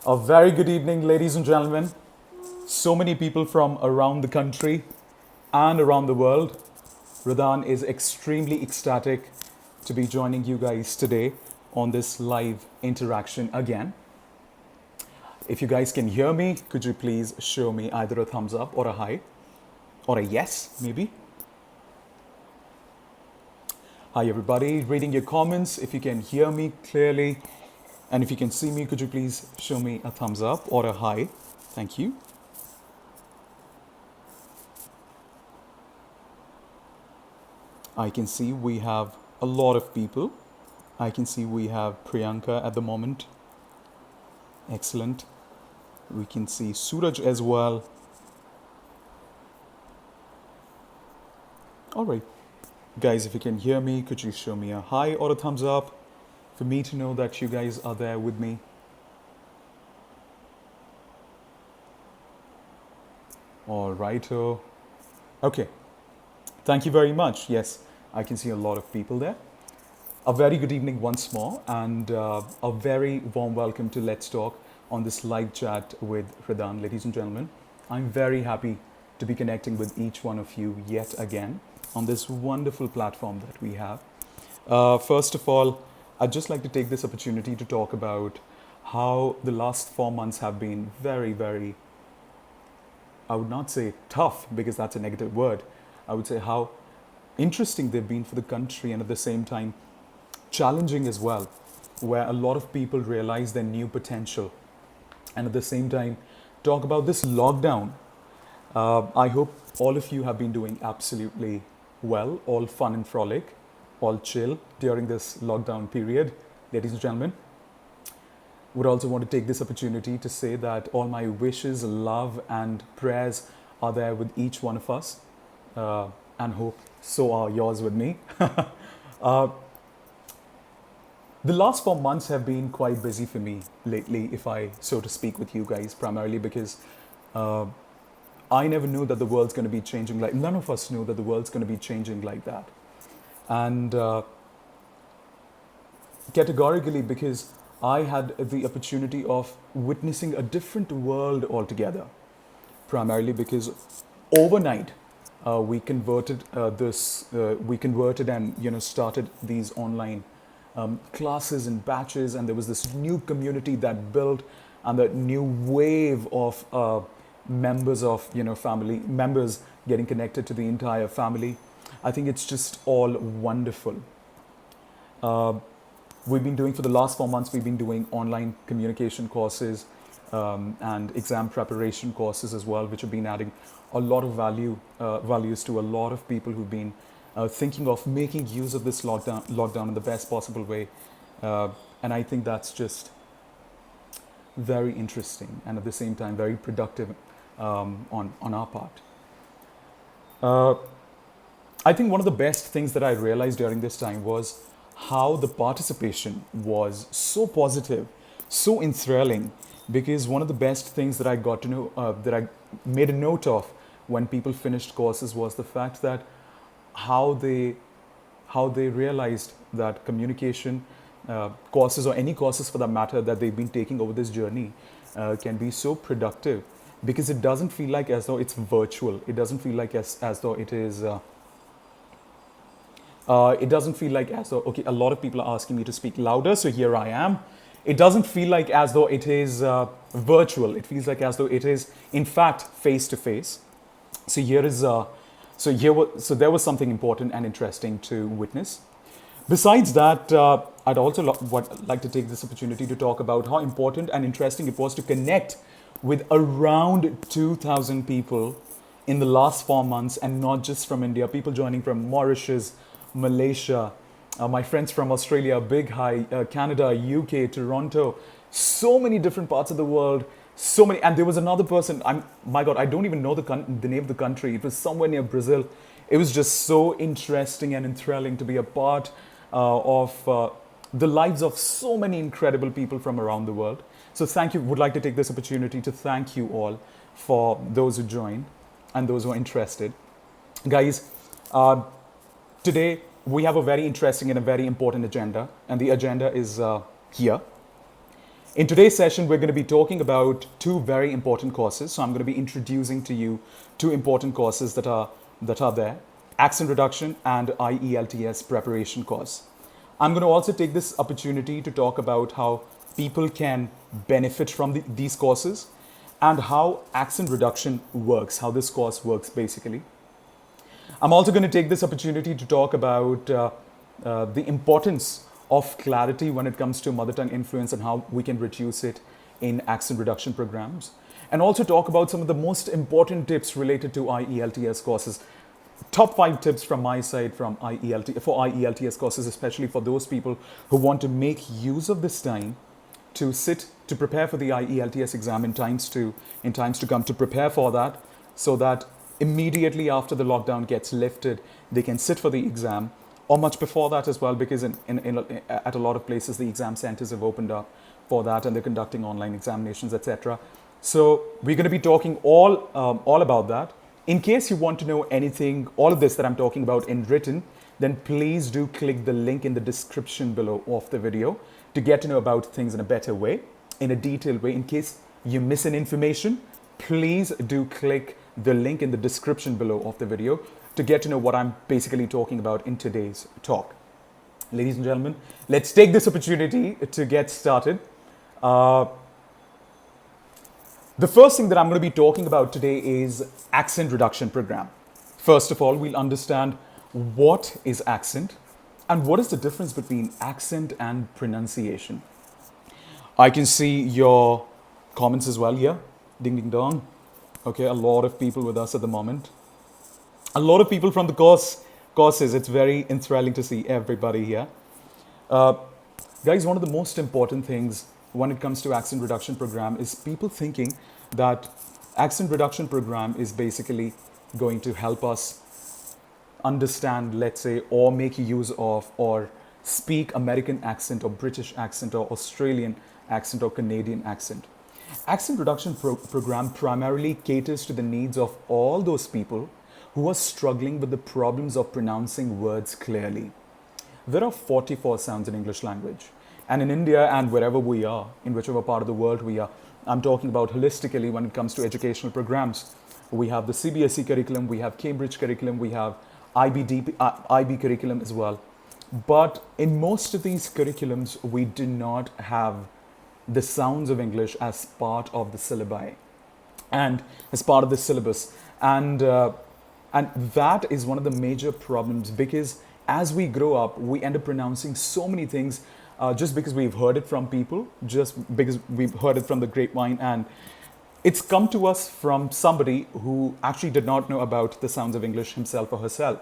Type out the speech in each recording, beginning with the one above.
A very good evening, ladies and gentlemen. So many people from around the country and around the world. Hridhaan is extremely ecstatic to be joining you guys today on this live interaction again. If you guys can hear me, could you please show me either a thumbs up or a hi or a yes, maybe? Hi, everybody. Reading your comments. If you can hear me clearly and if you can see me, could you please show me a thumbs up or a hi? Thank you. I can see we have a lot of people. I can see we have Priyanka at the moment. Excellent. We can see Suraj as well. All right. Guys, if you can hear me, could you show me a hi or a thumbs up for me to know that you guys are there with me? All righto. Okay. Thank you very much. Yes, I can see a lot of people there. A very good evening once more, and a very warm welcome to Let's Talk on this live chat with Hridhaan. Ladies and gentlemen, I'm very happy to be connecting with each one of you yet again on this wonderful platform that we have. First of all, I'd just like to take this opportunity to talk about how the last 4 months have been very, I would not say tough because that's a negative word. I would say how interesting they've been for the country and at the same time challenging as well, where a lot of people realize their new potential and at the same time talk about this lockdown. I hope all of you have been doing absolutely well, all fun and frolic, all chill during this lockdown period. Ladies and gentlemen, would also want to take this opportunity to say that all my wishes, love and prayers are there with each one of us, and hope so are yours with me. The last 4 months have been quite busy for me lately, if I so to speak with you guys, primarily because I never knew that the world's going to be changing like, none of us knew that the world's going to be changing like that. And categorically because I had the opportunity of witnessing a different world altogether, primarily because overnight we converted and started these online classes and batches, and there was this new community that built and that new wave of members of family members getting connected to the entire family. I think it's just all wonderful. We've been doing for the last 4 months, we've been doing online communication courses and exam preparation courses as well, which have been adding a lot of values to a lot of people who've been thinking of making use of this lockdown in the best possible way. And I think that's just very interesting and at the same time very productive on our part. I think one of the best things that I realized during this time was how the participation was so positive, so enthralling, because one of the best things that I got to know, that I made a note of when people finished courses was the fact that how they realized that communication courses, or any courses for that matter, that they've been taking over this journey can be so productive, because it doesn't feel like as though it's virtual. It doesn't feel like as though it is it doesn't feel like as though, okay, a lot of people are asking me to speak louder, so here I am. It doesn't feel like as though it is virtual. It feels like as though it is in fact face to face. So so there was something important and interesting to witness. Besides that, I'd also like to take this opportunity to talk about how important and interesting it was to connect with around 2,000 people in the last 4 months, and not just from India, people joining from Mauritius, Malaysia, my friends from Australia, Big High, Canada, UK, Toronto, so many different parts of the world, so many. And there was another person, my God, I don't even know the name of the country. It was somewhere near Brazil. It was just so interesting and enthralling to be a part of the lives of so many incredible people from around the world. So thank you. Would like to take this opportunity to thank you all for those who joined and those who are interested. Guys, today we have a very interesting and a very important agenda, and the agenda is here. In today's session, we're going to be talking about two very important courses. So I'm going to be introducing to you two important courses that are there: accent reduction and IELTS preparation course. I'm going to also take this opportunity to talk about how people can benefit from these courses and how accent reduction works, how this course works basically. I'm also going to take this opportunity to talk about the importance of clarity when it comes to mother tongue influence and how we can reduce it in accent reduction programs. And also talk about some of the most important tips related to IELTS courses. Top 5 tips from my side for IELTS courses, especially for those people who want to make use of this time to prepare for the IELTS exam in times to come, to prepare for that, so that immediately after the lockdown gets lifted, they can sit for the exam, or much before that as well, because at a lot of places the exam centers have opened up for that and they're conducting online examinations, etc. So we're going to be talking all about that. In case you want to know anything, all of this that I'm talking about in written, then please do click the link in the description below of the video to get to know about things in a better way, in a detailed way. In case you miss an information, please do click the link in the description below of the video to get to know what I'm basically talking about in today's talk. Ladies and gentlemen, let's take this opportunity to get started. The first thing that I'm going to be talking about today is accent reduction program. First of all, we'll understand what is accent and what is the difference between accent and pronunciation. I can see your comments as well here. Ding, ding, dong. Okay, a lot of people with us at the moment. A lot of people from the courses. It's very enthralling to see everybody here. Guys, one of the most important things when it comes to accent reduction program is people thinking that accent reduction program is basically going to help us understand, let's say, or make use of or speak American accent or British accent or Australian accent or Canadian accent. Accent reduction program primarily caters to the needs of all those people who are struggling with the problems of pronouncing words clearly. There are 44 sounds in English language. And in India and wherever we are, in whichever part of the world we are, I'm talking about holistically when it comes to educational programs. We have the CBSE curriculum, we have Cambridge curriculum, we have IB curriculum as well. But in most of these curriculums, we do not have the sounds of English as part of the syllabi and as part of the syllabus. And that is one of the major problems, because as we grow up, we end up pronouncing so many things just because we've heard it from people, just because we've heard it from the grapevine, and it's come to us from somebody who actually did not know about the sounds of English himself or herself.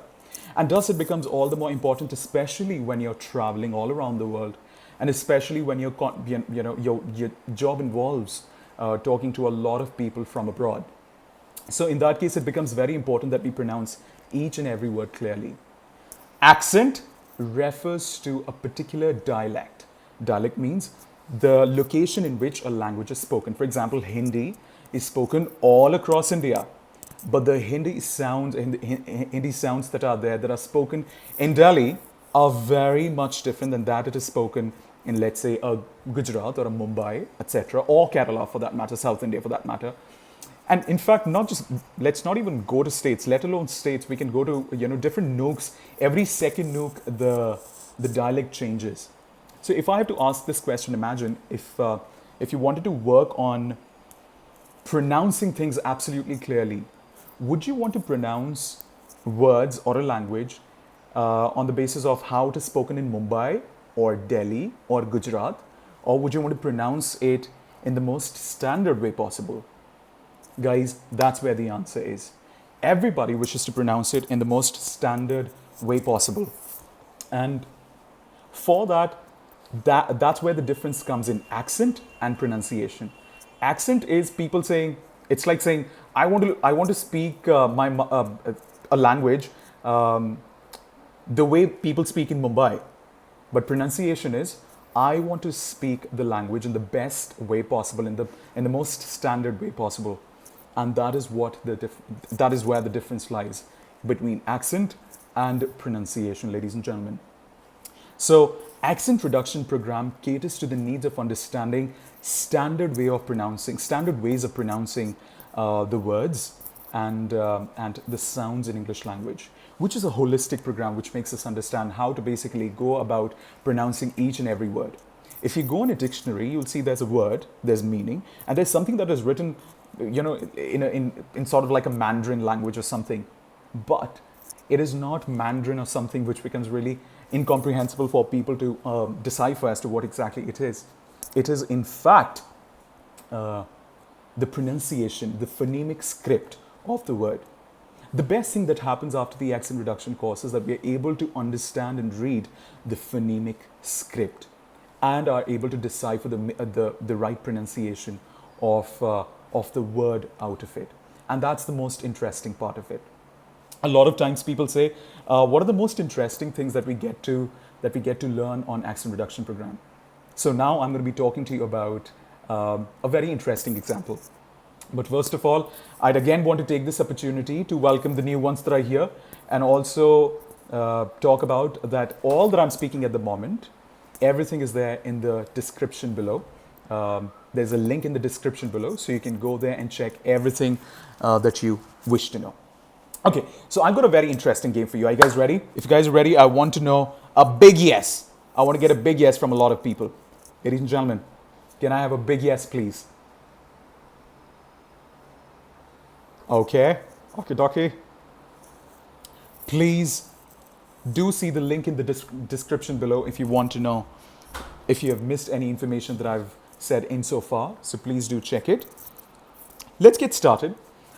And thus it becomes all the more important, especially when you're traveling all around the world, and especially when your job involves talking to a lot of people from abroad. So in that case, it becomes very important that we pronounce each and every word clearly. Accent refers to a particular dialect. Dialect means the location in which a language is spoken. For example, Hindi is spoken all across India, but the Hindi sounds that are there, that are spoken in Delhi, are very much different than that it is spoken in, let's say, a Gujarat or a Mumbai, etc., or Kerala for that matter, South India for that matter. And in fact, let's not even go to states, let alone states. We can go to different nooks. Every second nook, the dialect changes. So if I have to ask this question, imagine if you wanted to work on pronouncing things absolutely clearly, would you want to pronounce words or a language on the basis of how it is spoken in Mumbai or Delhi or Gujarat, or would you want to pronounce it in the most standard way possible? Guys, that's where the answer is. Everybody wishes to pronounce it in the most standard way possible. And for that's where the difference comes in accent and pronunciation. Accent is people saying, it's like saying, I want to speak a language the way people speak in Mumbai. But pronunciation is, I want to speak the language in the best way possible, in the most standard way possible. And that is where the difference lies between accent and pronunciation, ladies and gentlemen. So Accent reduction program caters to the needs of understanding standard ways of pronouncing the words and the sounds in English language, which is a holistic program which makes us understand how to basically go about pronouncing each and every word. If you go in a dictionary, you'll see there's a word, there's meaning, and there's something that is written, in sort of like a Mandarin language or something. But it is not Mandarin or something which becomes really incomprehensible for people to decipher as to what exactly it is. It is, in fact, the pronunciation, the phonemic script of the word. The best thing that happens after the accent reduction course is that we are able to understand and read the phonemic script and are able to decipher the right pronunciation of the word out of it. And that's the most interesting part of it. A lot of times people say, what are the most interesting things that we get to learn on accent reduction program? So now I'm going to be talking to you about a very interesting example. But first of all, I'd again want to take this opportunity to welcome the new ones that are here and also talk about that all that I'm speaking at the moment, everything is there in the description below. There's a link in the description below, so you can go there and check everything that you wish to know. Okay, so I've got a very interesting game for you. Are you guys ready? If you guys are ready, I want to know a big yes. I want to get a big yes from a lot of people. Ladies and gentlemen, can I have a big yes, please? Okay, dokie. Please do see the link in the description below if you want to know if you have missed any information that I've said in so far. So please do check it. Let's get started.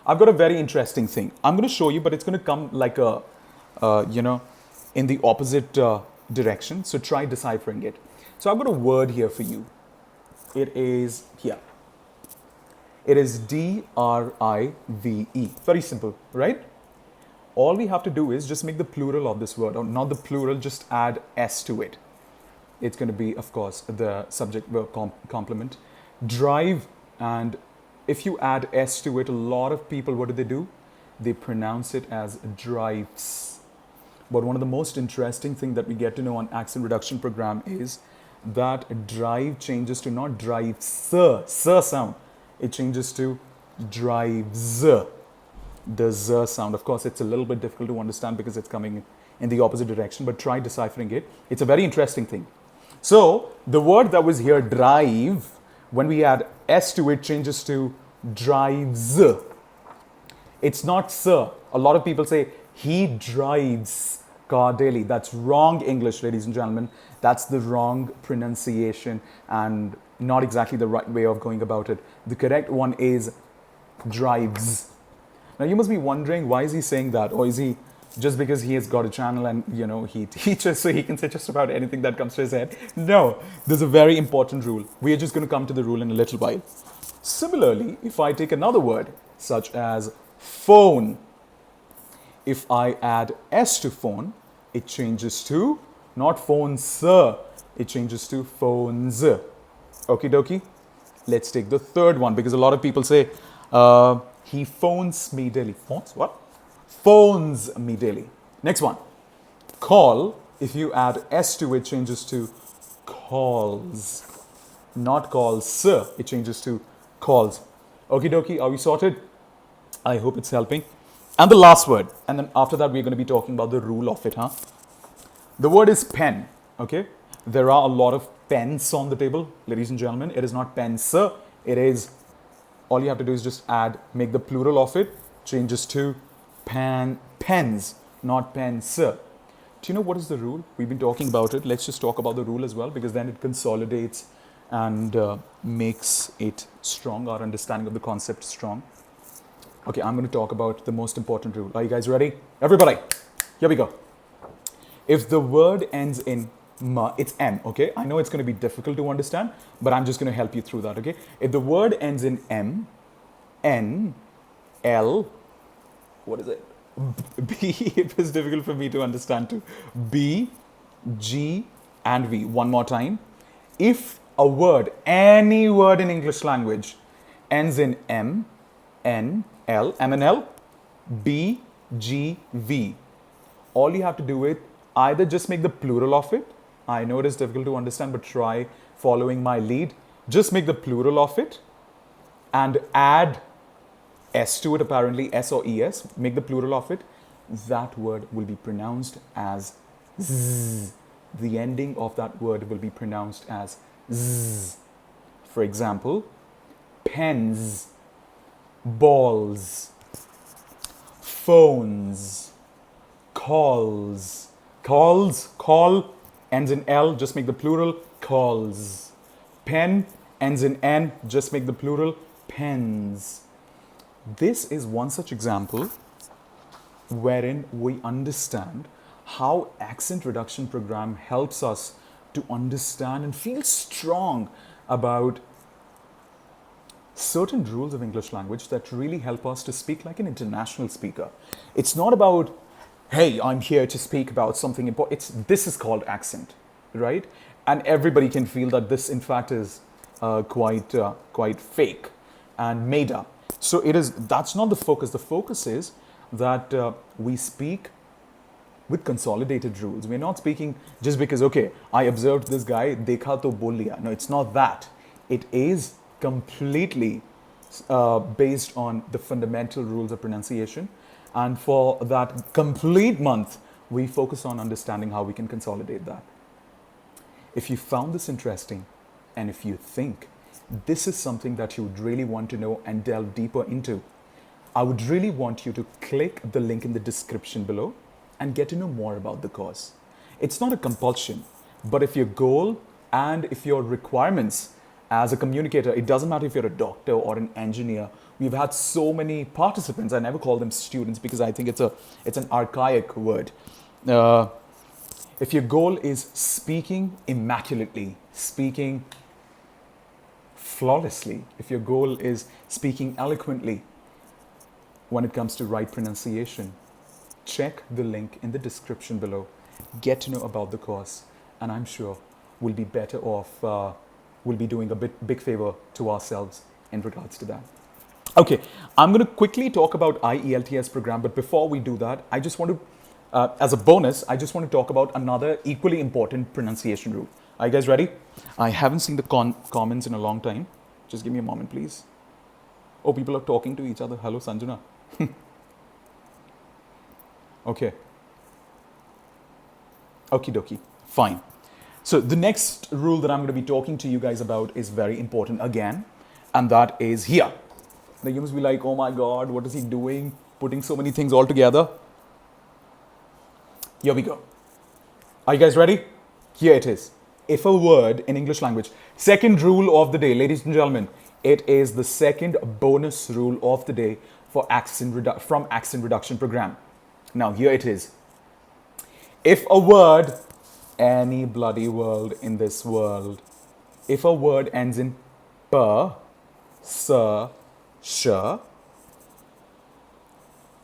I've got a very interesting thing. I'm going to show you, but it's going to come like in the opposite direction. So try deciphering it. So I've got a word here for you. It is here. It is D-R-I-V-E. Very simple, right? All we have to do is just make the plural of this word, or not the plural, just add S to it. It's going to be, of course, the subject verb complement. Drive, and if you add S to it, a lot of people, what do? They pronounce it as drives. But one of the most interesting thing that we get to know on accent reduction program is that drive changes to not drive, sir sound. It changes to drives, the z sound. Of course, it's a little bit difficult to understand because it's coming in the opposite direction, but try deciphering it. It's a very interesting thing. So the word that was here, drive, when we add S to it, changes to drives. It's not sir. A lot of people say, he drives car daily. That's wrong English, ladies and gentlemen. That's the wrong pronunciation and not exactly the right way of going about it. The correct one is drives. Now you must be wondering, why is he saying that? Or is he just because he has got a channel and he teaches so he can say just about anything that comes to his head? No, there's a very important rule. We are just going to come to the rule in a little while. Similarly, if I take another word such as phone, if I add S to phone, it changes to not phone sir, it changes to phones. Okie dokie. Let's take the third one because a lot of people say, he phones me daily. Phones? What? Phones me daily. Next one. Call. If you add S to it, changes to calls. Not calls, sir. It changes to calls. Okie dokie. Are we sorted? I hope it's helping. And the last word. And then after that, we're going to be talking about the rule of it, huh? The word is pen. Okay? There are a lot of pens on the table, ladies and gentlemen. It is not pen, sir. It is, all you have to do is just make the plural of it, changes to pens, not pen, sir. Do you know what is the rule? We've been talking about it. Let's just talk about the rule as well, because then it consolidates and makes it strong, our understanding of the concept strong. Okay, I'm going to talk about the most important rule. Are you guys ready? Everybody, here we go. If the word ends in ma, it's M, okay? I know it's going to be difficult to understand, but I'm just going to help you through that, okay? If the word ends in M, N, L, what is it? B, it was difficult for me to understand too. B, G, and V. One more time. If a word, any word in English language, ends in M, N, L, M and L, B, G, V, all you have to do is either just make the plural of it, I know it is difficult to understand, but try following my lead. Just make the plural of it and add S to it, apparently S or ES. Make the plural of it. That word will be pronounced as Z. The ending of that word will be pronounced as Z. For example, pens, balls, phones, calls. Calls, call, ends in L, just make the plural, calls. Pen, ends in N, just make the plural, pens. This is one such example wherein we understand how accent reduction program helps us to understand and feel strong about certain rules of English language that really help us to speak like an international speaker. It's not about, hey, I'm here to speak about something important. This is called accent, right? And everybody can feel that this, in fact, is quite fake and made up. So it is. That's not the focus. The focus is that we speak with consolidated rules. We're not speaking just because, okay, I observed this guy, dekha to bol liya. No, it's not that. It is completely based on the fundamental rules of pronunciation. And for that complete month, we focus on understanding how we can consolidate that. If you found this interesting, and if you think this is something that you would really want to know and delve deeper into, I would really want you to click the link in the description below and get to know more about the course. It's not a compulsion, but if your goal and if your requirements as a communicator, it doesn't matter if you're a doctor or an engineer. We've had so many participants. I never call them students because I think it's an archaic word. If your goal is speaking immaculately, speaking flawlessly, if your goal is speaking eloquently when it comes to right pronunciation, check the link in the description below. Get to know about the course, and I'm sure we'll be better off. We'll be doing a big favor to ourselves in regards to that. Okay, I'm going to quickly talk about IELTS program, but before we do that, I just want to, as a bonus, I just want to talk about another equally important pronunciation rule. Are you guys ready? I haven't seen the comments in a long time. Just give me a moment, please. Oh, people are talking to each other. Hello, Sanjana. Okay. Okie dokie. Fine. So the next rule that I'm going to be talking to you guys about is very important again, and that is here. Now you must be like, oh my God, what is he doing? Putting so many things all together. Here we go. Are you guys ready? Here it is. If a word in English language, second rule of the day, ladies and gentlemen, it is the second bonus rule of the day for from accent reduction program. Now here it is. If a word, any bloody word in this world, if a word ends in p, s, sh,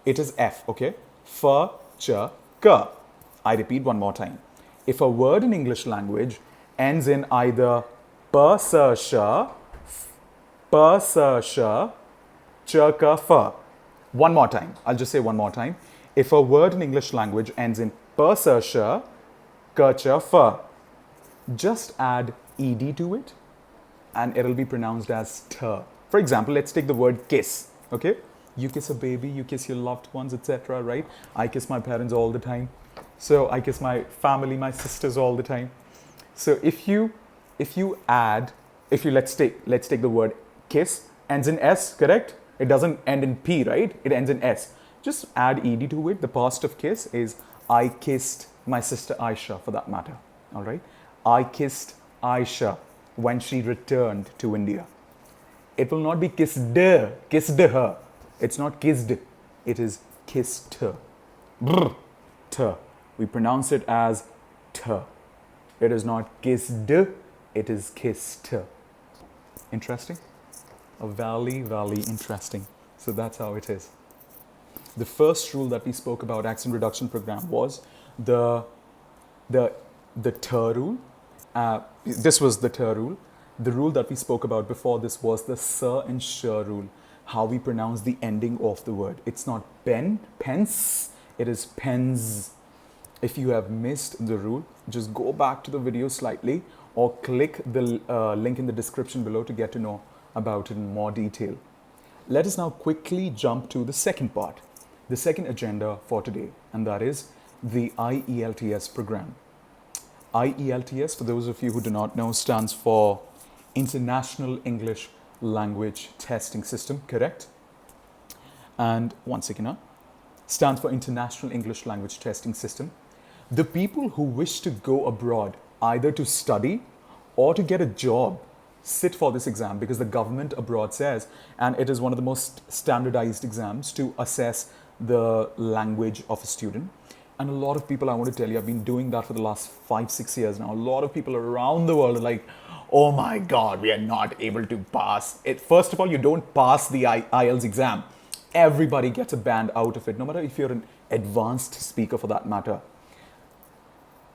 it is F, okay? F, ch, k. I repeat one more time. If a word in English language ends in either p, s, sh, p, s, sh, ch, k, f. One more time. I'll just say one more time. If a word in English language ends in p, s, sh, k, ch, f, just add ed to it and it'll be pronounced as t. For example, let's take the word kiss, okay? You kiss a baby, you kiss your loved ones, etc., right? I kiss my parents all the time. So I kiss my family, my sisters all the time. So if you let's take the word kiss, ends in s, correct? It doesn't end in p, right? It ends in s. Just add ed to it. The past of kiss is I kissed my sister Aisha, for that matter. All right? I kissed Aisha when she returned to India. It will not be kissed her. It's not kissed. It is kissed her. Brr, t. We pronounce it as t. It is not kissed. It is kissed. Interesting? Very interesting. So that's how it is. The first rule that we spoke about accent reduction program was the t rule. This was the t rule. The rule that we spoke about before this was the s and sh rule. How we pronounce the ending of the word. It's not pen, pence. It is pens. If you have missed the rule, just go back to the video slightly or click the link in the description below to get to know about it in more detail. Let us now quickly jump to the second part, the second agenda for today, and that is the IELTS program. IELTS, for those of you who do not know, stands for International English Language Testing System, correct? And once again, stands for International English Language Testing System. The people who wish to go abroad, either to study or to get a job, sit for this exam because the government abroad says, and it is one of the most standardized exams to assess the language of a student. And a lot of people, I want to tell you, I've been doing that for the last 5-6 years now. A lot of people around the world are like, oh my God, we are not able to pass it. First of all, you don't pass the IELTS exam. Everybody gets a band out of it, no matter if you're an advanced speaker for that matter.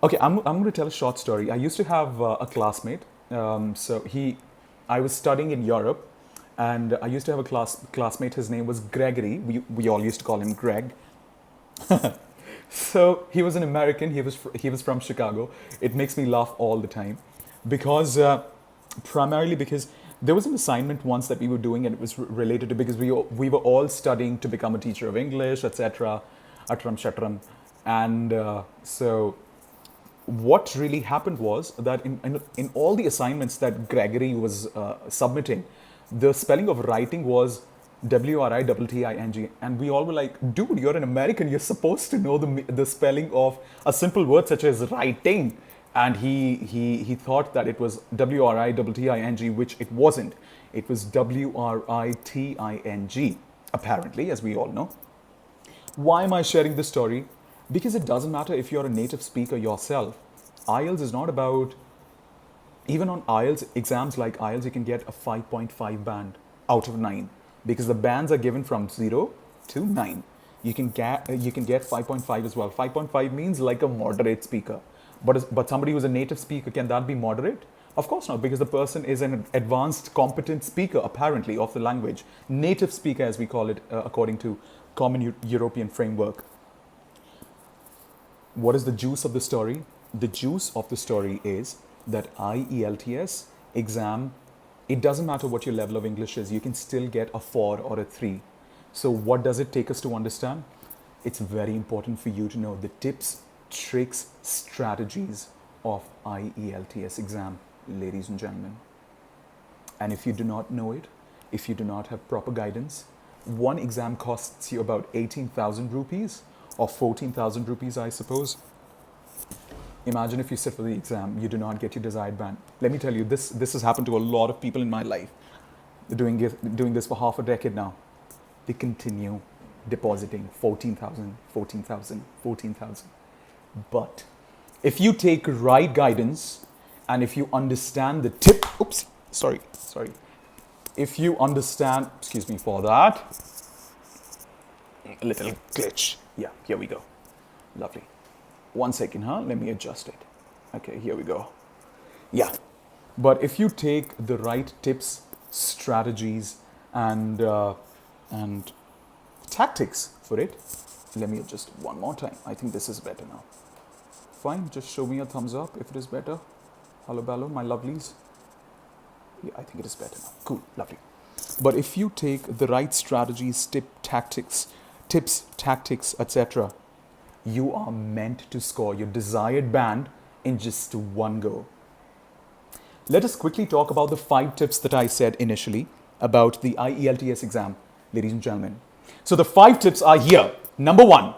Okay, I'm going to tell a short story. I used to have a classmate. I was studying in Europe, and I used to have a classmate. His name was Gregory. We all used to call him Greg. So he was an American. He was from Chicago. It makes me laugh all the time, because primarily because there was an assignment once that we were doing, and it was related to, because we were all studying to become a teacher of English, etc. Atram shatram, and so what really happened was that in all the assignments that Gregory was submitting, the spelling of writing was WRITTING, and we all were like, dude, you're an American, you're supposed to know the spelling of a simple word such as writing. And he thought that it was WRITTING, which it wasn't. It was WRITING, apparently, as we all know. Why am I sharing this story? Because it doesn't matter if you're a native speaker yourself. IELTS is not about, even on IELTS, exams like IELTS, you can get a 5.5 band out of 9, because the bands are given from 0 to 9. You can get 5.5 as well. 5.5 means like a moderate speaker. But somebody who's a native speaker, can that be moderate? Of course not, because the person is an advanced, competent speaker, apparently, of the language. Native speaker, as we call it, according to Common European Framework. What is the juice of the story? The juice of the story is that IELTS exam, it doesn't matter what your level of English is, you can still get a 4 or a 3. So what does it take us to understand? It's very important for you to know the tips, tricks, strategies of IELTS exam, ladies and gentlemen. And if you do not know it, if you do not have proper guidance, one exam costs you about 18,000 rupees or 14,000 rupees, I suppose. Imagine if you sit for the exam, you do not get your desired band. Let me tell you, this has happened to a lot of people in my life. They're doing this for half a decade now. They continue depositing 14,000, 14,000, 14,000. But if you take right guidance, and if you understand the tip, if you understand, excuse me for that, a little glitch. Yeah, here we go. Lovely. 1 second, let me adjust it. Okay, here we go. Yeah, but if you take the right tips, strategies, and tactics for it, let me adjust one more time. I think this is better now. Fine, just show me a thumbs up if it is better. Hello, ballo, my lovelies. Yeah, I think it is better now. Cool, lovely. But if you take the right strategies, tips, tactics, etc., you are meant to score your desired band in just one go. Let us quickly talk about the 5 tips that I said initially about the IELTS exam, ladies and gentlemen. So the 5 tips are here. Number 1,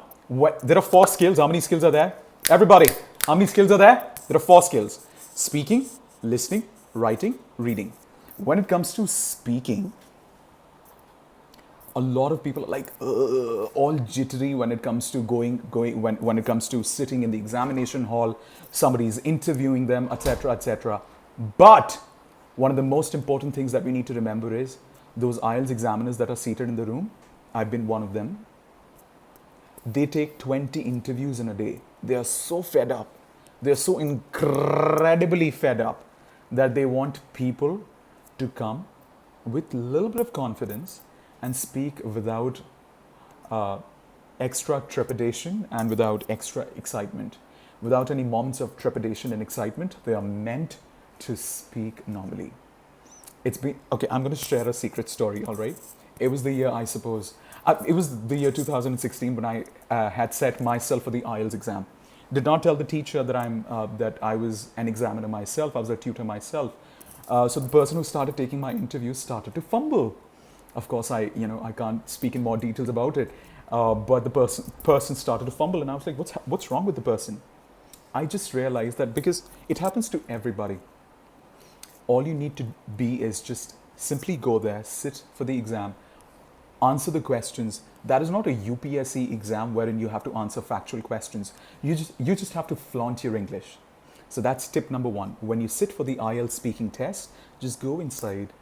there are 4 skills. How many skills are there? Everybody, how many skills are there? There are 4 skills. Speaking, listening, writing, reading. When it comes to speaking, a lot of people are like all jittery when it comes to when it comes to sitting in the examination hall, somebody's interviewing them, etc., etc. But one of the most important things that we need to remember is those IELTS examiners that are seated in the room. I've been one of them. They take 20 interviews in a day. They are so fed up. They're so incredibly fed up that they want people to come with a little bit of confidence and speak without extra trepidation and without extra excitement. Without any moments of trepidation and excitement, they are meant to speak normally. It's been okay. I'm going to share a secret story. All right. It was the year, I suppose. It was the year 2016 when I had set myself for the IELTS exam. Did not tell the teacher that I was an examiner myself. I was a tutor myself. So the person who started taking my interview started to fumble. Of course, I can't speak in more details about it. But the person started to fumble, and I was like, what's wrong with the person? I just realized that because it happens to everybody. All you need to be is just simply go there, sit for the exam, answer the questions. That is not a UPSC exam wherein you have to answer factual questions. You just have to flaunt your English. So that's tip number one. When you sit for the IELTS speaking test, just go inside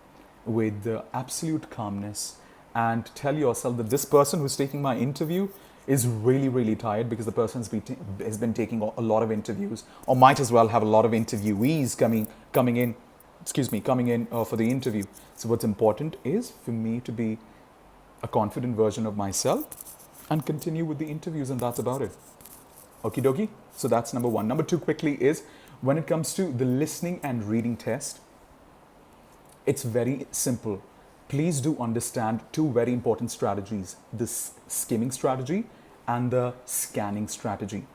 with the absolute calmness and tell yourself that this person who's taking my interview is really, really tired because the person has been taking a lot of interviews, or might as well have a lot of interviewees coming in for the interview. So what's important is for me to be a confident version of myself and continue with the interviews, and that's about it. Okie dokie. So that's number one. Number two quickly is when it comes to the listening and reading test, it's very simple. Please do understand two very important strategies, the skimming strategy and the scanning strategy.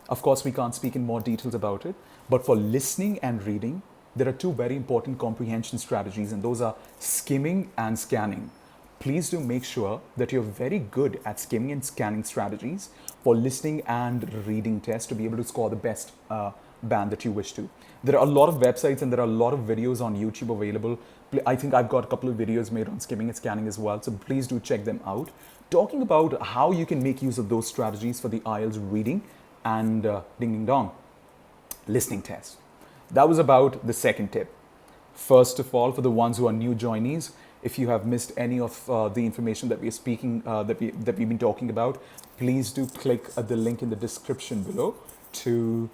Of course, we can't speak in more details about it, but for listening and reading, there are two very important comprehension strategies, and those are skimming and scanning. Please do make sure that you're very good at skimming and scanning strategies for listening and reading tests to be able to score the best band that you wish to. There are a lot of websites and there are a lot of videos on YouTube available. I think I've got a couple of videos made on skimming and scanning as well, so please do check them out. Talking about how you can make use of those strategies for the IELTS reading and ding ding dong, listening test. That was about the second tip. First of all, for the ones who are new joinees, if you have missed any of the information that we are speaking, that we've been talking about, please do click the link in the description below to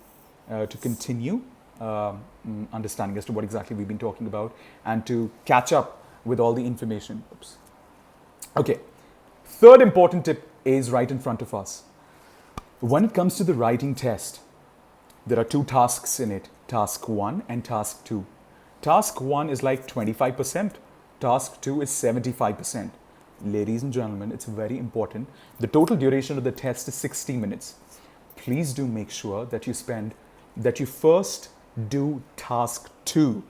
continue understanding as to what exactly we've been talking about and to catch up with all the information. Oops. Okay. Third important tip is right in front of us. When it comes to the writing test, there are two tasks in it, task 1 and task 2. Task 1 is like 25%, task 2 is 75%. Ladies and gentlemen, it's very important. The total duration of the test is 60 minutes. Please do make sure that you first do task 2.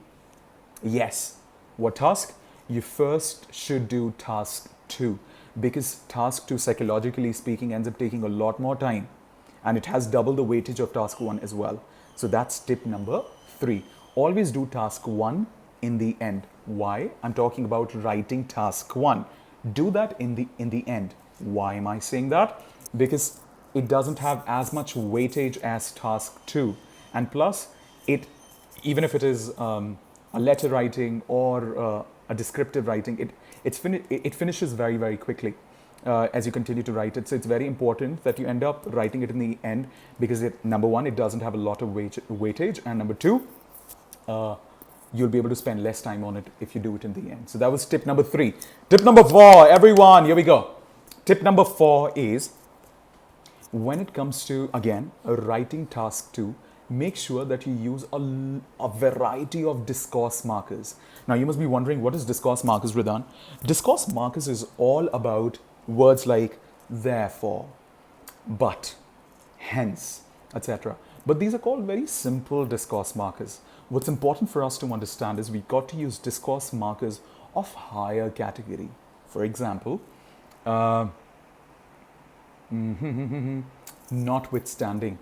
Yes, what task? You first should do task 2 because task 2, psychologically speaking, ends up taking a lot more time, and it has double the weightage of task 1 as well. So that's tip number 3. Always do task 1 in the end. Why? I'm talking about writing task 1. Do that in the end. Why am I saying that? Because it doesn't have as much weightage as task 2. And plus, even if it is a letter writing or a descriptive writing, it finishes very, very quickly as you continue to write it. So it's very important that you end up writing it in the end because number one, it doesn't have a lot of weightage, and number two, you'll be able to spend less time on it if you do it in the end. So that was tip number 3. Tip number 4, everyone, here we go. Tip number 4 is when it comes to, again, writing task 2, make sure that you use a variety of discourse markers. Now, you must be wondering, what is discourse markers, Hridhaan? Discourse markers is all about words like therefore, but, hence, etc. But these are called very simple discourse markers. What's important for us to understand is we've got to use discourse markers of higher category. For example, notwithstanding,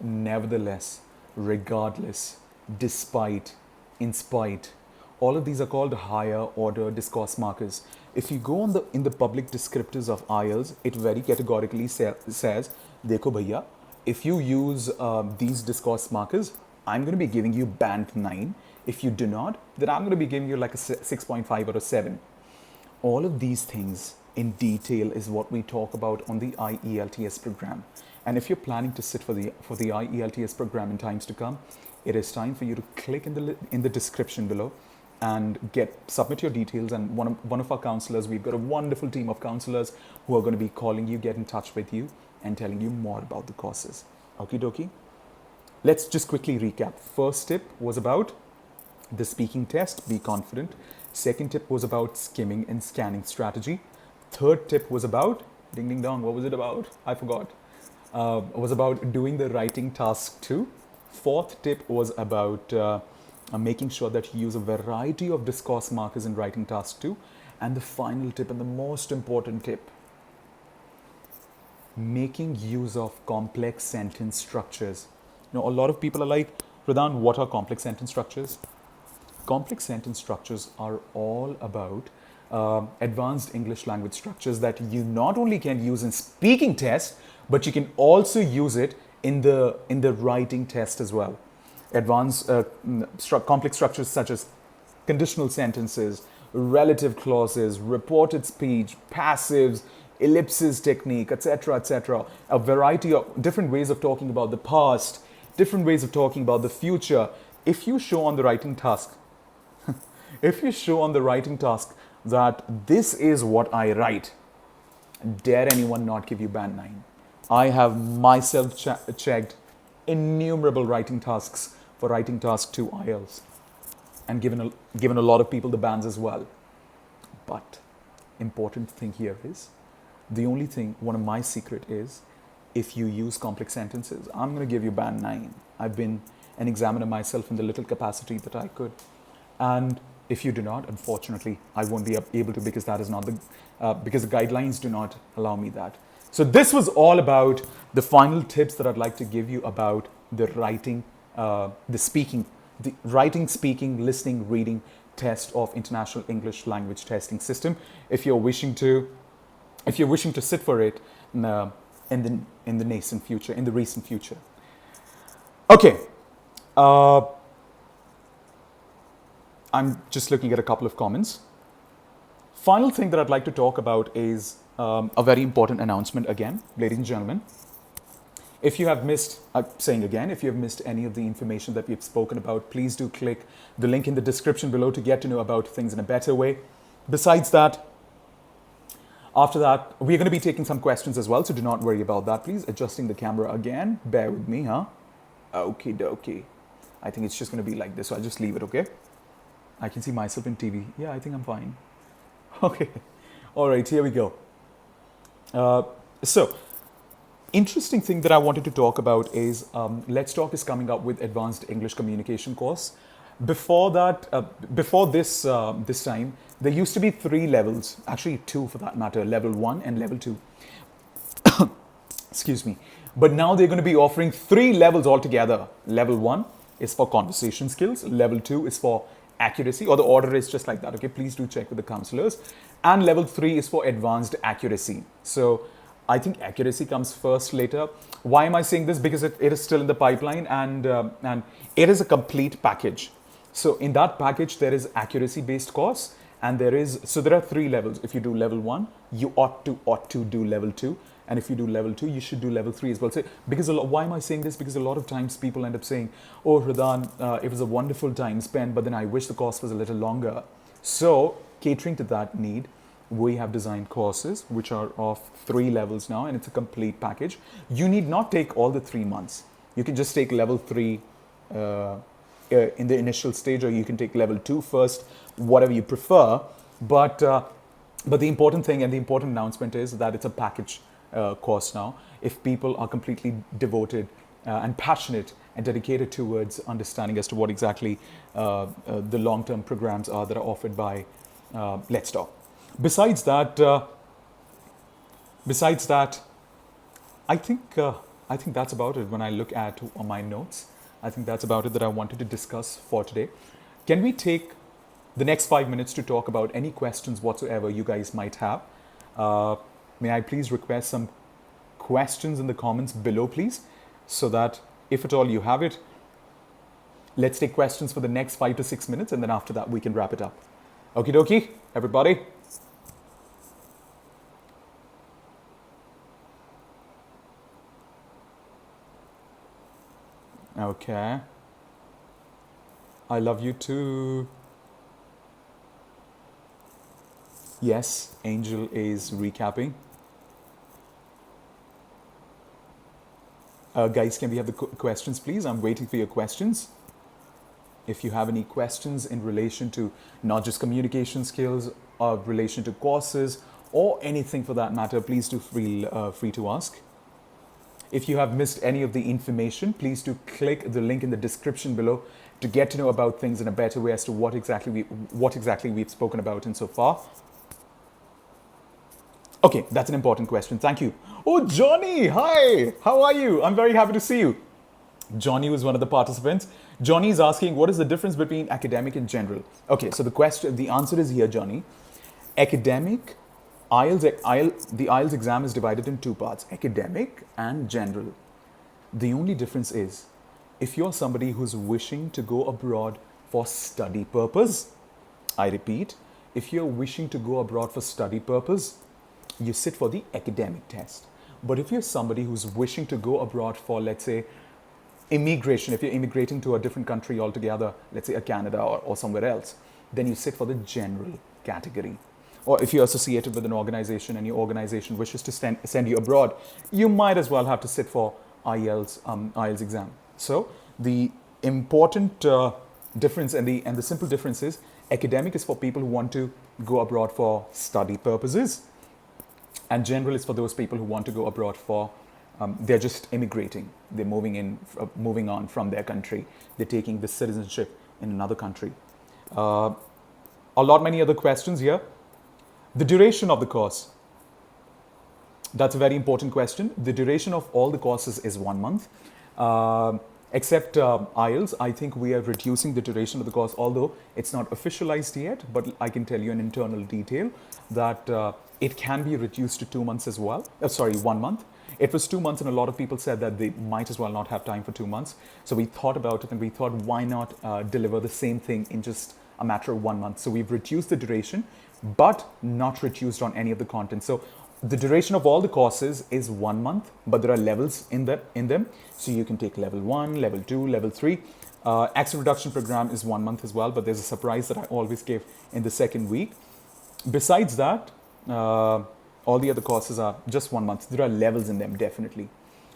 nevertheless, regardless, despite, in spite. All of these are called higher order discourse markers. If you go in the public descriptors of IELTS, it very categorically says, Dekho bhaiya, if you use these discourse markers, I'm going to be giving you band 9. If you do not, then I'm going to be giving you like a 6.5 or a 7. All of these things in detail is what we talk about on the IELTS program. And if you're planning to sit for the IELTS program in times to come, it is time for you to click in the description below and submit your details, and one of our counselors, we've got a wonderful team of counselors who are going to be calling you, get in touch with you and telling you more about the courses. Okie dokie. Let's just quickly recap. First tip was about the speaking test, be confident. Second tip was about skimming and scanning strategy. Third tip was about, ding ding dong, what was it about? I forgot. Was about doing the writing task 2. Fourth tip was about making sure that you use a variety of discourse markers in writing task 2. And the final tip, and the most important tip, making use of complex sentence structures. You know, a lot of people are like, Hridhaan, what are complex sentence structures? Complex sentence structures are all about advanced English language structures that you not only can use in speaking test, but you can also use it in the writing test as well. Advanced complex structures such as conditional sentences, relative clauses, reported speech, passives, ellipsis technique, etc., etc. A variety of different ways of talking about the past, different ways of talking about the future. If you show on the writing task, that this is what I write, dare anyone not give you band 9. I have myself checked innumerable writing tasks for writing task 2 IELTS and given a lot of people the bands as well. But important thing here is, the only thing, one of my secret is, if you use complex sentences, I'm going to give you band 9. I've been an examiner myself in the little capacity that I could. And if you do not, unfortunately, I won't be able to, because that is not because the guidelines do not allow me that. So this was all about the final tips that I'd like to give you about the writing, the writing, speaking, listening, reading test of International English Language Testing System. If you're wishing to sit for it in the nascent future, in the recent future. Okay. I'm just looking at a couple of comments. Final thing that I'd like to talk about is a very important announcement again, ladies and gentlemen. If you have missed, if you have missed any of the information that we've spoken about, please do click the link in the description below to get to know about things in a better way. Besides that, after that, we're going to be taking some questions as well, so do not worry about that, please. Adjusting the camera again. Bear with me, huh? Okie dokie. I think it's just going to be like this, so I'll just leave it, okay? I can see myself in TV. Yeah, I think I'm fine. Okay. All right, here we go. So, interesting thing that I wanted to talk about is Let's Talk is coming up with Advanced English Communication course. Before that, before this time, there used to be 3 levels, actually 2 for that matter, level 1 and level 2. Excuse me. But now they're going to be offering 3 levels altogether. Level 1 is for conversation skills. Level 2 is for accuracy, or the order is just like that. Okay, please do check with the counselors. And level 3 is for advanced accuracy. So I think accuracy comes first later. Why am I saying this? Because it is still in the pipeline, and it is a complete package. So in that package, there is accuracy-based course, and there are 3 levels. If you do level 1, you ought to do level 2. And if you do level 2, you should do level 3 as well. So, why am I saying this? Because a lot of times people end up saying, oh, Hridhaan, it was a wonderful time spent, but then I wish the course was a little longer. So, catering to that need, we have designed courses which are of 3 levels now, and it's a complete package. You need not take all the 3 months. You can just take level 3 in the initial stage, or you can take level 2 first, whatever you prefer. But the important thing and the important announcement is that it's a package course now. If people are completely devoted and passionate and dedicated towards understanding as to what exactly the long-term programs are that are offered by Let's Talk. Besides that, I think that's about it. When I look at my notes, I think that's about it that I wanted to discuss for today. Can we take the next 5 minutes to talk about any questions whatsoever you guys might have? May I please request some questions in the comments below, please, so that if at all you have it, let's take questions for the next 5 to 6 minutes, and then after that we can wrap it up. Okie dokie, everybody. Okay. I love you too. Yes, Angel is recapping. Guys, can we have the questions, please? I'm waiting for your questions. If you have any questions in relation to not just communication skills, or relation to courses, or anything for that matter, please do feel free to ask. If you have missed any of the information, please do click the link in the description below to get to know about things in a better way as to what exactly we've spoken about in so far. Okay, that's an important question. Thank you. Oh, Johnny, hi. How are you? I'm very happy to see you. Johnny was one of the participants. Johnny is asking, what is the difference between academic and general? Okay, so the answer is here, Johnny. Academic, the IELTS exam is divided in two parts, academic and general. The only difference is, if you're somebody who's wishing to go abroad for study purpose, I repeat, if you're wishing to go abroad for study purpose, you sit for the academic test. But if you're somebody who's wishing to go abroad for, let's say, immigration, if you're immigrating to a different country altogether, let's say a Canada or somewhere else, then you sit for the general category. Or if you're associated with an organization and your organization wishes to send you abroad, you might as well have to sit for IELTS exam. So the important difference and the simple difference is, academic is for people who want to go abroad for study purposes, and general is for those people who want to go abroad for they're just immigrating. They're moving on from their country. They're taking the citizenship in another country. A lot many other questions here. The duration of the course. That's a very important question. The duration of all the courses is 1 month. Except IELTS, I think we are reducing the duration of the course, although it's not officialized yet, but I can tell you an internal detail that it can be reduced to 2 months as well. 1 month. It was 2 months, and a lot of people said that they might as well not have time for 2 months. So we thought about it, and we thought, why not deliver the same thing in just a matter of 1 month? So we've reduced the duration, but not reduced on any of the content. So the duration of all the courses is 1 month, but there are levels in them. So you can take level 1, level 2, level 3. Accent reduction program is 1 month as well, but there's a surprise that I always give in the second week. Besides that, all the other courses are just 1 month. There are levels in them, definitely.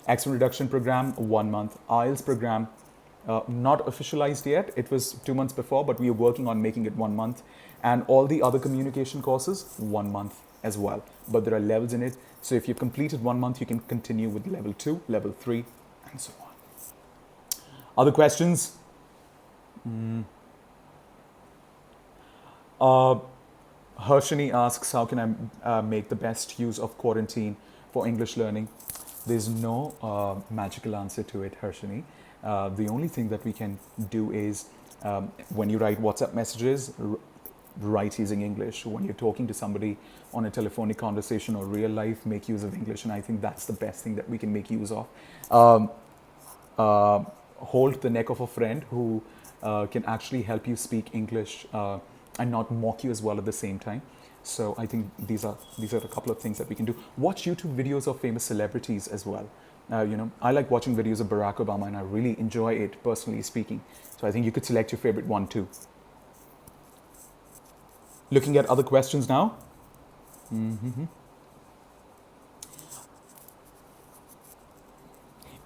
Accent reduction program, 1 month. IELTS program, not officialized yet. It was 2 months before, but we are working on making it 1 month. And all the other communication courses, 1 month as well. But there are levels in it. So if you've completed 1 month, you can continue with level 2, level 3, and so on. Other questions? Harshini asks, how can I make the best use of quarantine for English learning? There's no magical answer to it, Harshini. The only thing that we can do is, when you write WhatsApp messages, write using English. When you're talking to somebody on a telephonic conversation or real life, make use of English. And I think that's the best thing that we can make use of. Hold the neck of a friend who can actually help you speak English and not mock you as well at the same time. So I think these are a couple of things that we can do. Watch YouTube videos of famous celebrities as well. I like watching videos of Barack Obama, and I really enjoy it, personally speaking. So I think you could select your favorite one too. Looking at other questions now.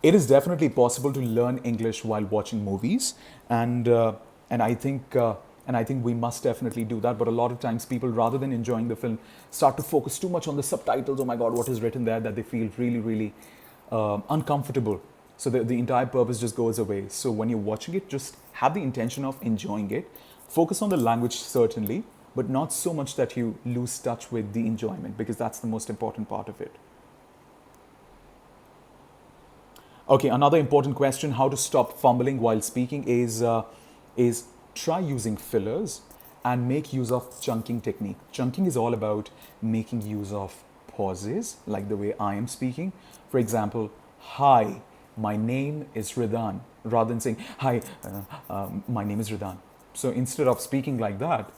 It is definitely possible to learn English while watching movies, and I think we must definitely do that. But a lot of times, people, rather than enjoying the film, start to focus too much on the subtitles. Oh my God, what is written there? That they feel really, really uncomfortable. So the entire purpose just goes away. So when you're watching it, just have the intention of enjoying it. Focus on the language, certainly, but not so much that you lose touch with the enjoyment, because that's the most important part of it. Okay, another important question, how to stop fumbling while speaking is try using fillers and make use of chunking technique. Chunking is all about making use of pauses, like the way I am speaking. For example, hi, my name is Hridhaan, rather than saying, hi, my name is Hridhaan. So instead of speaking like that,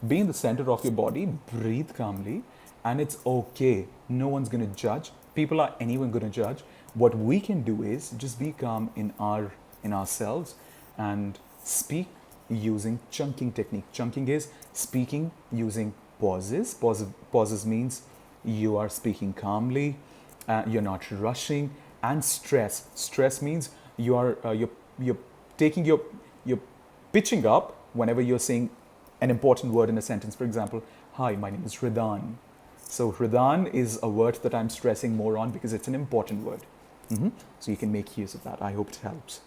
be in the center of your body, breathe calmly, and it's okay. No one's going to judge. People are anyone going to judge. What we can do is just be calm in ourselves and speak using chunking technique. Chunking is speaking using pauses. Pauses means you are speaking calmly, you're not rushing, and stress. Stress means you're taking you're pitching up whenever you're saying an important word in a sentence. For example, hi, my name is Hridhaan. So Hridhaan is a word that I'm stressing more on because it's an important word. So you can make use of that. I hope it helps.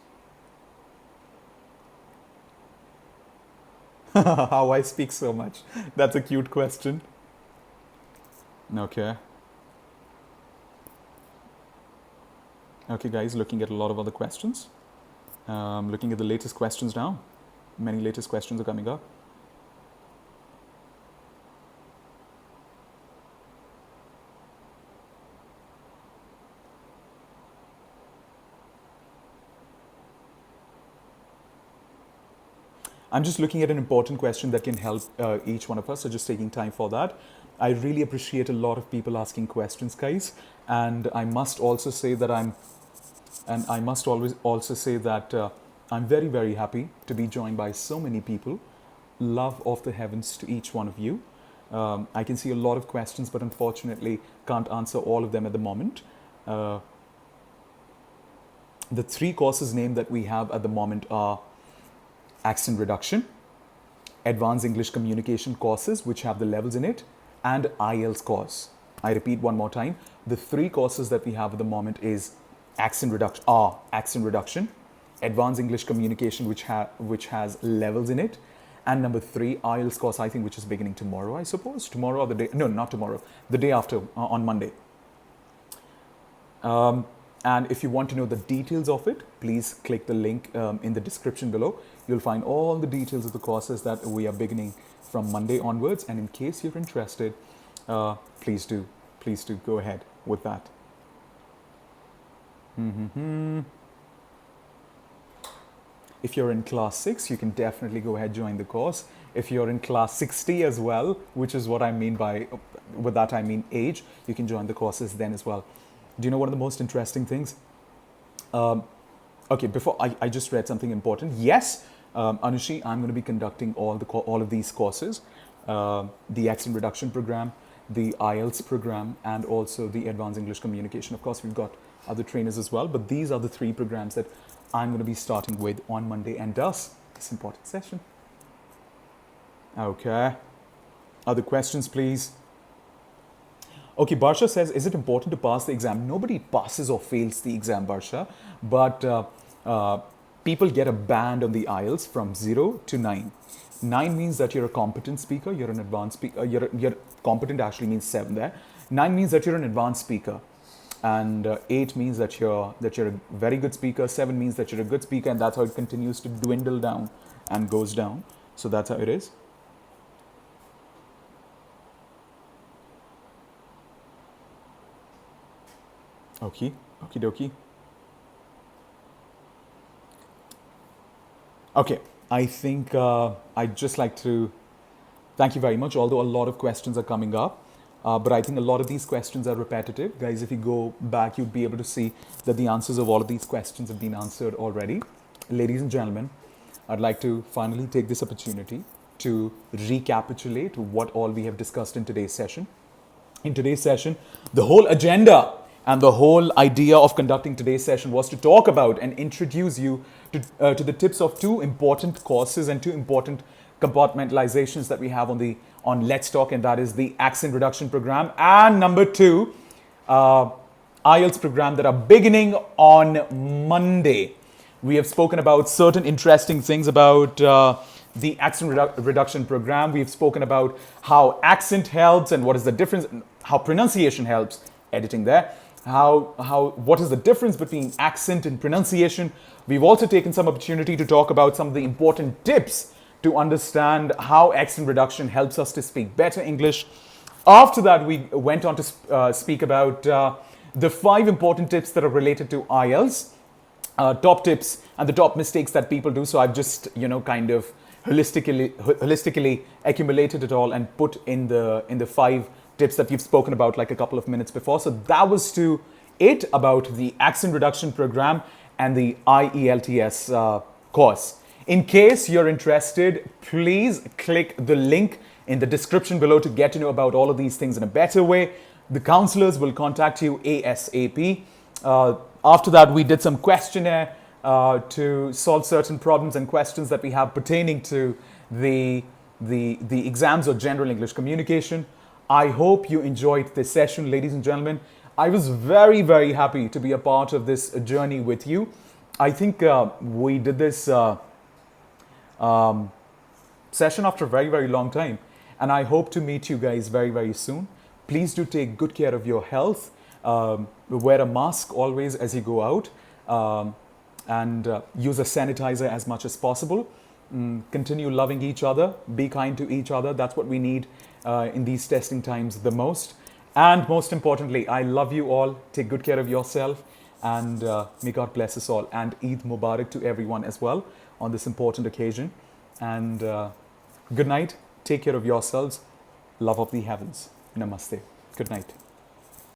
How I speak so much. That's a cute question. Okay. Okay, guys, looking at a lot of other questions. Looking at the latest questions now. Many latest questions are coming up. I'm just looking at an important question that can help each one of us, so just taking time for that. I really appreciate a lot of people asking questions, guys, and I must also say that I'm very, very happy to be joined by so many people. Love of the heavens to each one of you. I can see a lot of questions, but unfortunately can't answer all of them at the moment. The 3 courses name that we have at the moment are accent reduction, advanced English communication courses which have the levels in it, and IELTS course. I repeat one more time. The 3 courses that we have at the moment is accent reduction, advanced English communication which has levels in it, and number 3 IELTS course, I think, which is beginning tomorrow, I suppose. Tomorrow or the day, no, not tomorrow, the day after, on Monday. And if you want to know the details of it, please click the link in the description below. You'll find all the details of the courses that we are beginning from Monday onwards. And in case you're interested, please do go ahead with that. If you're in class 6, you can definitely go ahead, join the course. If you're in class 60 as well, which is what I mean by, with that I mean age, you can join the courses then as well. Do you know one of the most interesting things? Okay, before I just read something important. Yes, Anushi, I'm going to be conducting all of these courses, the accent reduction program, the IELTS program, and also the advanced English communication. Of course, we've got other trainers as well, but these are the 3 programs that I'm going to be starting with on Monday and thus this important session. Okay. Other questions, please? Okay, Barsha says, is it important to pass the exam? Nobody passes or fails the exam, Barsha, but people get a band on the IELTS from 0 to 9. 9 means that you're a competent speaker, you're an advanced speaker, you're competent actually means 7 there. 9 means that you're an advanced speaker. And 8 means that you're a very good speaker, 7 means that you're a good speaker, and that's how it continues to dwindle down and goes down. So that's how it is. Okay, okie dokie. Okay, I think I'd just like to thank you very much, although a lot of questions are coming up. But I think a lot of these questions are repetitive. Guys, if you go back, you'd be able to see that the answers of all of these questions have been answered already. Ladies and gentlemen, I'd like to finally take this opportunity to recapitulate what all we have discussed in today's session. In today's session, the whole agenda and the whole idea of conducting today's session was to talk about and introduce you to the tips of 2 important courses and 2 important compartmentalizations that we have on Let's Talk, and that is the accent reduction program and number 2, IELTS program that are beginning on Monday. We have spoken about certain interesting things about the accent reduction program. We've spoken about how accent helps and what is the difference, how pronunciation helps, editing there. What is the difference between accent and pronunciation. We've also taken some opportunity to talk about some of the important tips to understand how accent reduction helps us to speak better English. After that, we went on to speak about the 5 important tips that are related to IELTS, top tips and the top mistakes that people do. So I've just, kind of holistically accumulated it all and put in the 5 tips that we've spoken about like a couple of minutes before. So that was it about the accent reduction program and the IELTS course. In case you're interested, please click the link in the description below to get to know about all of these things in a better way. The counselors will contact you ASAP. After that, we did some questionnaire to solve certain problems and questions that we have pertaining to the exams or general English communication. I hope you enjoyed this session, ladies and gentlemen. I was very, very happy to be a part of this journey with you. I think we did this session after a very, very long time. And I hope to meet you guys very, very soon. Please do take good care of your health. Wear a mask always as you go out. And use a sanitizer as much as possible. Continue loving each other. Be kind to each other. That's what we need in these testing times the most. And most importantly, I love you all. Take good care of yourself. And may God bless us all. And Eid Mubarak to everyone as well on this important occasion. And good night. Take care of yourselves. Love of the heavens. Namaste. Good night.